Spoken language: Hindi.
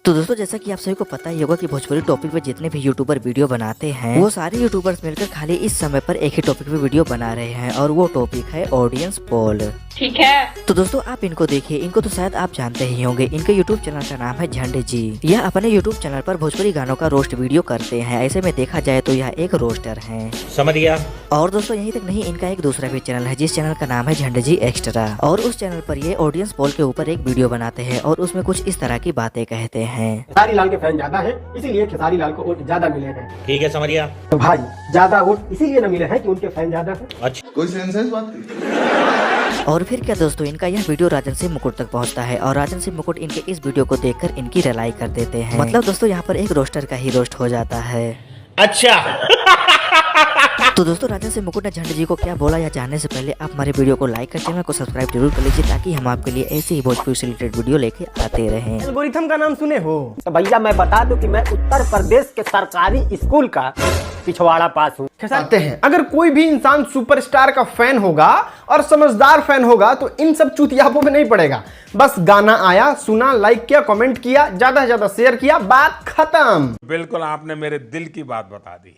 तो दोस्तों जैसा कि आप सभी को पता ही होगा कि भोजपुरी टॉपिक पे जितने भी यूट्यूबर वीडियो बनाते हैं वो सारे यूट्यूबर्स मिलकर खाली इस समय पर एक ही टॉपिक पे वीडियो बना रहे हैं और वो टॉपिक है ऑडियंस पोल। ठीक है। तो दोस्तों आप इनको देखिए, इनको तो शायद आप जानते ही होंगे। इनके यूट्यूब चैनल का नाम है झंडे जी। यह अपने यूट्यूब चैनल पर भोजपुरी गानों का रोस्ट वीडियो करते हैं। ऐसे में देखा जाए तो यह एक रोस्टर है, समझ गया। और दोस्तों यही तक नहीं, इनका एक दूसरा भी चैनल है जिस चैनल का नाम है झंडे जी एक्स्ट्रा। और उस चैनल पर ये ऑडियंस पोल के ऊपर एक वीडियो बनाते हैं और उसमें कुछ इस तरह की बातें कहते हैं। खेसारी लाल के फैन ज्यादा है, इसीलिए खेसारी लाल को वोट ज्यादा मिले हैं। ठीक है, समझ गया। तो भाई ज्यादा वोट इसीलिए न मिले हैं कि उनके फैन ज्यादा है। अच्छा, कोई सेंस है इस बात की? और फिर क्या दोस्तों, इनका यह वीडियो राजन सिंह मुकुट तक पहुंचता है और राजन सिंह मुकुट इनके इस वीडियो को देखकर इनकी रिलाई कर देते हैं। मतलब दोस्तों यहाँ पर एक रोस्टर का ही रोस्ट हो जाता है। अच्छा। तो दोस्तों राजन सिंह मुकुट ने झंडे जी को क्या बोला यह जानने से पहले आप हमारे वीडियो को लाइक कर चैनल को सब्सक्राइब जरूर कर लीजिए ताकि हम आपके लिए ऐसे ही भोजपुरी से रिलेटेड वीडियो लेके आते रहें। एल्गोरिथम का नाम सुने हो? तो भैया मैं बता दूं कि मैं उत्तर प्रदेश के सरकारी स्कूल का पिछवाड़ा पास हूँ। कहते हैं अगर कोई भी इंसान सुपरस्टार का फैन होगा और समझदार फैन होगा तो इन सब चुतियापों में नहीं पड़ेगा। बस गाना आया, सुना, लाइक किया, कमेंट किया, ज्यादा से ज्यादा शेयर किया, बात खत्म। बिल्कुल आपने मेरे दिल की बात बता दी।